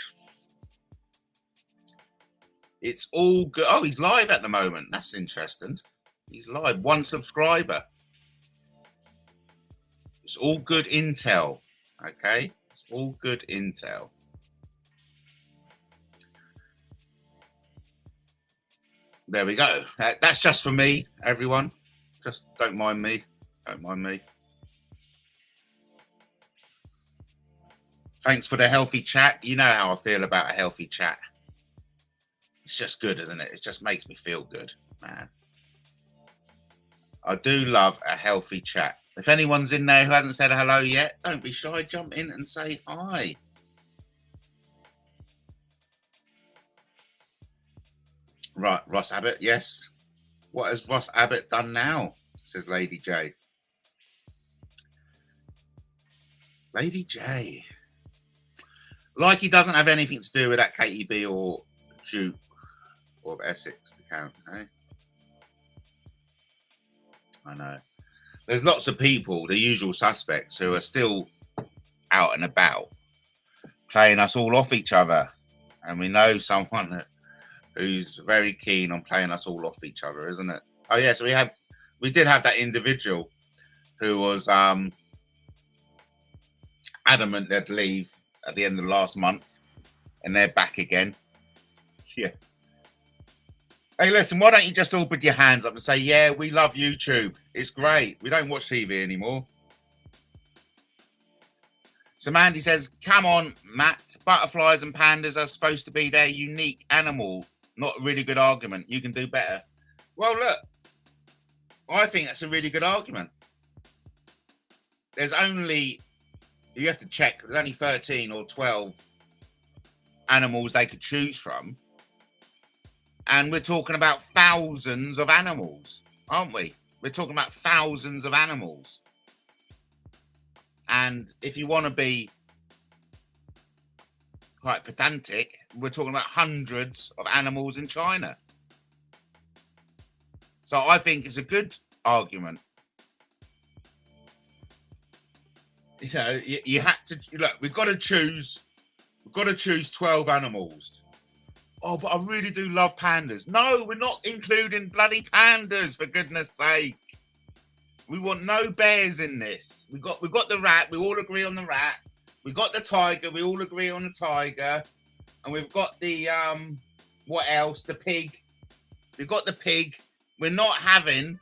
It's all good. Oh, he's live at the moment. That's interesting. He's live. 1 subscriber. It's all good intel. Okay? It's all good intel. There we go. That's just for me, everyone. Just don't mind me. Don't mind me. Thanks for the healthy chat. You know how I feel about a healthy chat. It's just good, isn't it? It just makes me feel good, man. I do love a healthy chat. If anyone's in there who hasn't said hello yet, don't be shy. Jump in and say hi. Right, Ross Abbott, yes. What has Ross Abbott done now? Says Lady J. Lady J. Like he doesn't have anything to do with that KTB or Juke or Essex account, eh? I know. There's lots of people, the usual suspects, who are still out and about, playing us all off each other. And we know someone who's very keen on playing us all off each other, isn't it? Oh yeah, so we did have that individual who was adamant they'd leave at the end of last month, and they're back again. Yeah. Hey, listen, why don't you just all put your hands up and say, yeah, we love YouTube. It's great. We don't watch TV anymore. So Mandy says, come on, Matt. Butterflies and pandas are supposed to be their unique animal. Not a really good argument. You can do better. Well, look, I think that's a really good argument. There's only, you have to check, there's only 13 or 12 animals they could choose from. And we're talking about thousands of animals, aren't we? We're talking about thousands of animals. And if you want to be quite pedantic, we're talking about hundreds of animals in China. So I think it's a good argument. You know, you had to look. We've got to choose 12 animals. Oh, but I really do love pandas. No, we're not including bloody pandas, for goodness sake. We want no bears in this. We've got the rat. We all agree on the rat. We've got the tiger. We all agree on the tiger. And we've got the what else? The pig. We've got the pig. We're not having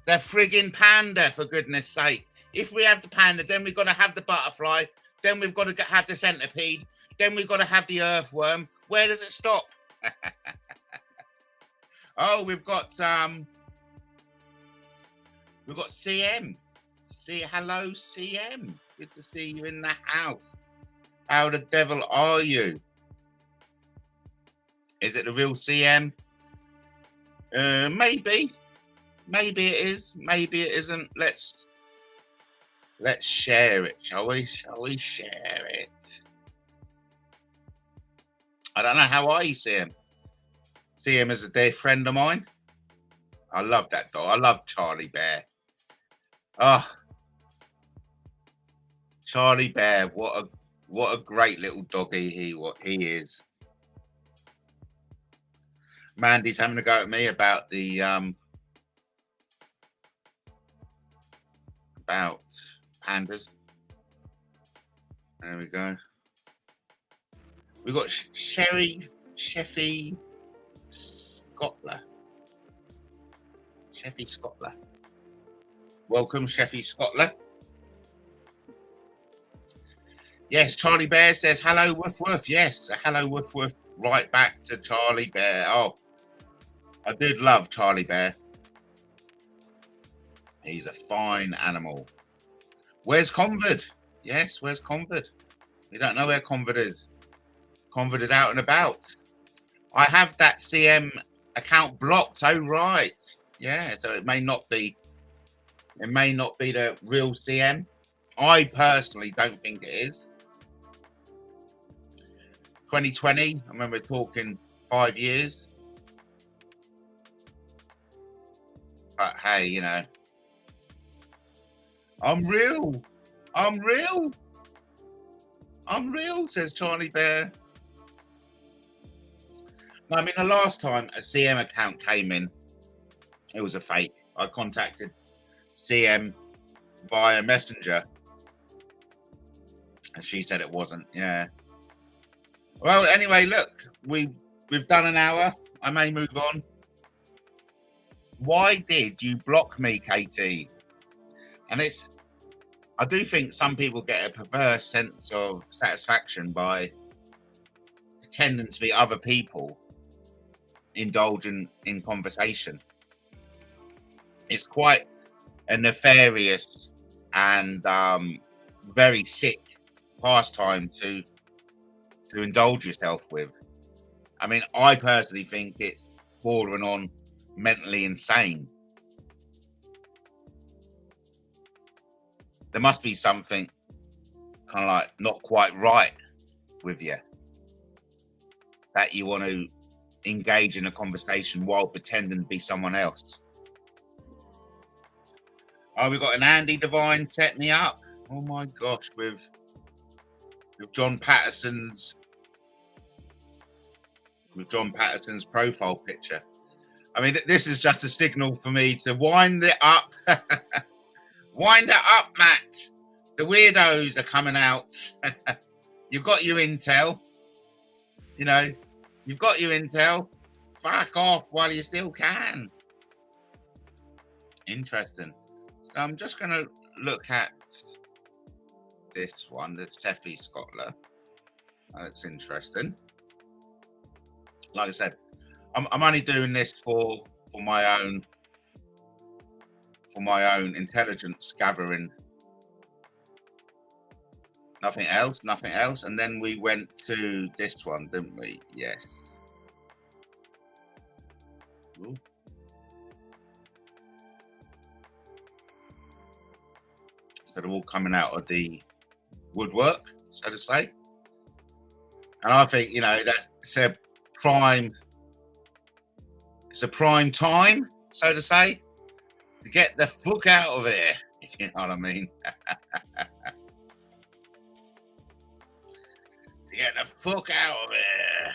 the frigging panda, for goodness sake. If we have the panda, then we've got to have the butterfly. Then we've got to have the centipede. Then we've got to have the earthworm. Where does it stop? Oh, we've got CM. Hello, CM. Good to see you in the house. How the devil are you? Is it the real CM? Maybe. Maybe it is. Maybe it isn't. Let's share it, shall we? Shall we share it? I don't know. How are you, CM? CM is a dear friend of mine. I love that dog. I love Charlie Bear. Oh, Charlie Bear, what a great little doggy he is. Mandy's having a go at me about the about pandas. There we go. We've got Sheffy Scottler. Sheffy Scottler. Welcome, Sheffy Scottler. Yes, Charlie Bear says, hello, woof woof. Yes, hello, woof woof. Right back to Charlie Bear. Oh, I did love Charlie Bear. He's a fine animal. Where's Convert? Yes, where's Convert? We don't know where Convert is. Convert is out and about. I have that CM account blocked. Oh, right. Yeah, so it may not be the real CM. I personally don't think it is. 2020, I remember talking 5 years. But hey, you know, I'm real, says Charlie Bear. I mean, the last time a CM account came in, it was a fake. I contacted CM via Messenger, and she said it wasn't. Yeah. Well, anyway, look, we've done an hour. I may move on. Why did you block me, Katie? And I do think some people get a perverse sense of satisfaction by pretending to be other people indulging in conversation. It's quite a nefarious and very sick pastime to indulge yourself with. I mean, I personally think it's bordering on mentally insane. There must be something kind of like not quite right with you, that you want to engage in a conversation while pretending to be someone else. Oh, we've got an Andy Devine set me up. Oh my gosh, with with John Patterson's profile picture. I mean, this is just a signal for me to wind it up. Wind it up, Matt. The weirdos are coming out. You've got your intel. You know, you've got your intel. Fuck off while you still can. Interesting. So I'm just going to look at this one, the Steffi Scottler. That's interesting. Like I said, I'm only doing this for my own intelligence gathering. Nothing else. And then we went to this one, didn't we? Yes. Ooh. So they're all coming out of the woodwork, so to say. And I think, you know, that's a prime time, so to say, to get the fuck out of here, if you know what I mean. To get the fuck out of here.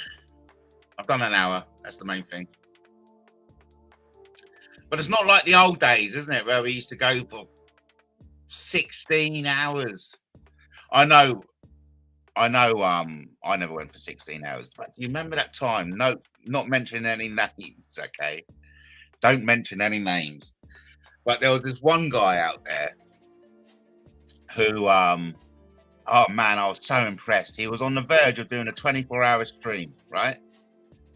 I've done an hour, that's the main thing. But it's not like the old days, isn't it, where we used to go for 16 hours. I know, I never went for 16 hours. But do you remember that time? No, not mentioning any names, okay? Don't mention any names. But there was this one guy out there who, oh man, I was so impressed. He was on the verge of doing a 24-hour stream, right?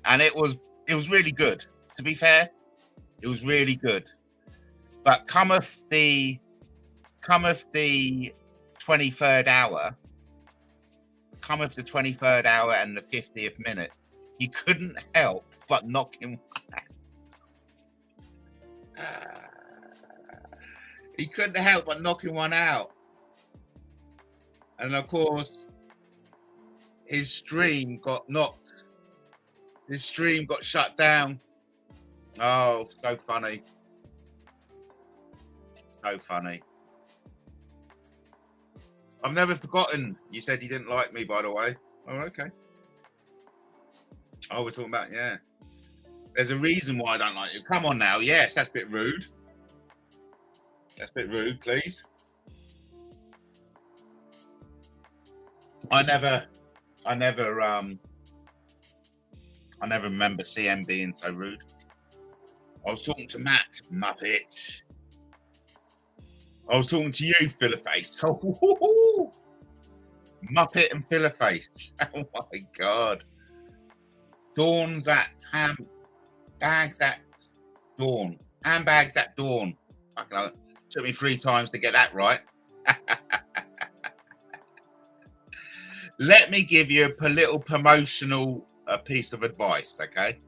And it was really good. To be fair, it was really good. But cometh the 23rd hour, and the 50th minute, he couldn't help but knock him out. He couldn't help but knocking one out. And of course, his stream got knocked. His stream got shut down. Oh, so funny. So funny. I've never forgotten. You said you didn't like me, by the way. Oh, okay. Oh, we're talking about, yeah. There's a reason why I don't like you. Come on now. Yes, that's a bit rude. That's a bit rude, please. I never remember CM being so rude. I was talking to Matt, Muppet. I was talking to you, Filler-Face. Oh, Muppet and Filler-Face. Oh my God. Dawn's at bags at dawn. Handbags at dawn. Took me 3 times to get that right. Let me give you a little promotional piece of advice, okay? I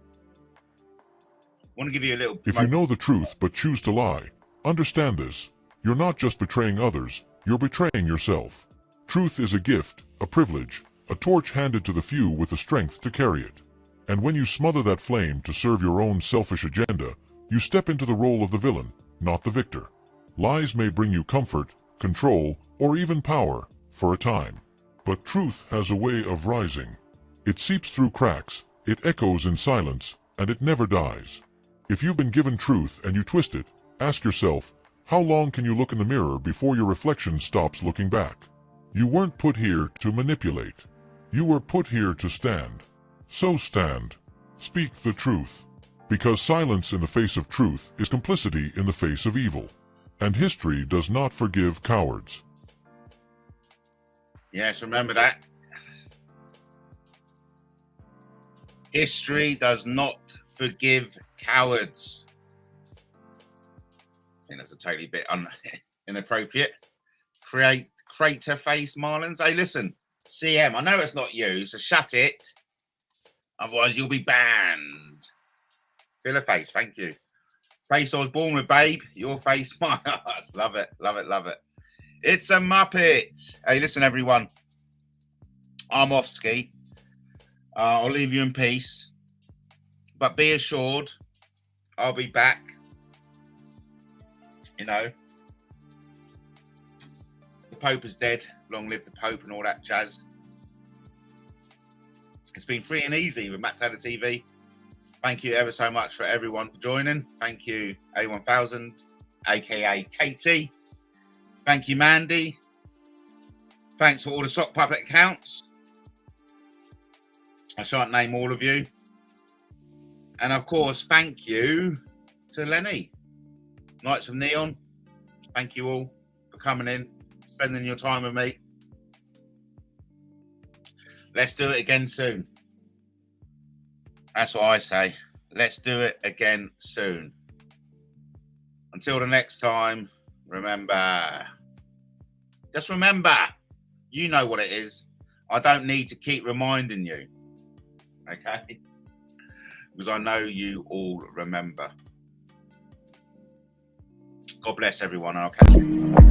want to give you a little... If you know the truth but choose to lie, understand this. You're not just betraying others, you're betraying yourself. Truth is a gift, a privilege, a torch handed to the few with the strength to carry it. And when you smother that flame to serve your own selfish agenda, you step into the role of the villain, not the victor. Lies may bring you comfort, control, or even power, for a time. But truth has a way of rising. It seeps through cracks, it echoes in silence, and it never dies. If you've been given truth and you twist it, ask yourself, how long can you look in the mirror before your reflection stops looking back? You weren't put here to manipulate. You were put here to stand. So stand. Speak the truth. Because silence in the face of truth is complicity in the face of evil. And history does not forgive cowards. Yes, remember that. History does not forgive cowards. I think that's a totally bit inappropriate. Crater face Marlins. Hey, listen, CM, I know it's not you, so shut it. Otherwise, you'll be banned. Filler-Face, thank you. Face I was born with, babe. Your face, my heart. Love it, love it, love it. It's a Muppet. Hey, listen, everyone. I'm off ski. I'll leave you in peace. But be assured, I'll be back. You know, the Pope is dead. Long live the Pope and all that jazz. It's been free and easy with MattTaylorTV. Thank you ever so much for everyone for joining. Thank you, A1000, aka Katie. Thank you, Mandy. Thanks for all the sock puppet accounts. I shan't name all of you. And of course, thank you to Lenny. Knights of Neon. Thank you all for coming in, spending your time with me. Let's do it again soon. That's what I say. Let's do it again soon. Until the next time, remember. Just remember. You know what it is. I don't need to keep reminding you. Okay? Because I know you all remember. God bless everyone. I'll catch you.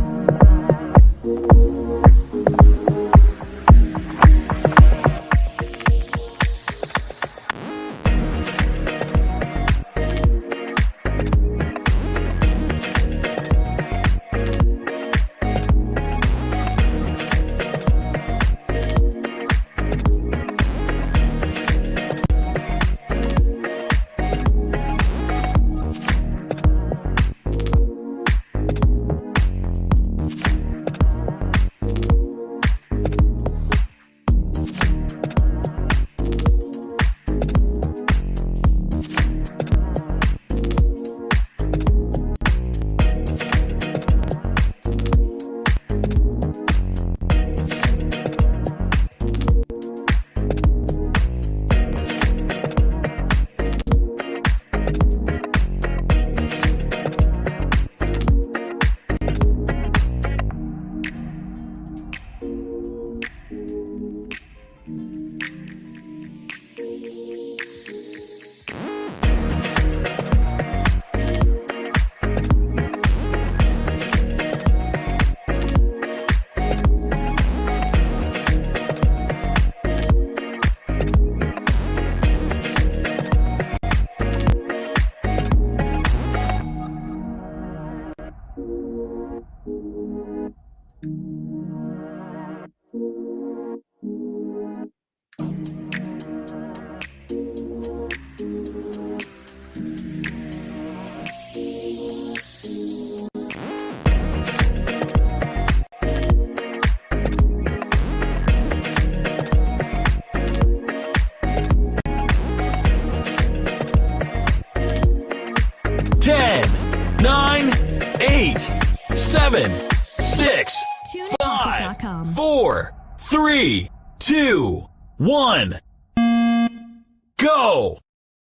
Seven, 6, 5, 4, 3, 2, 1, go!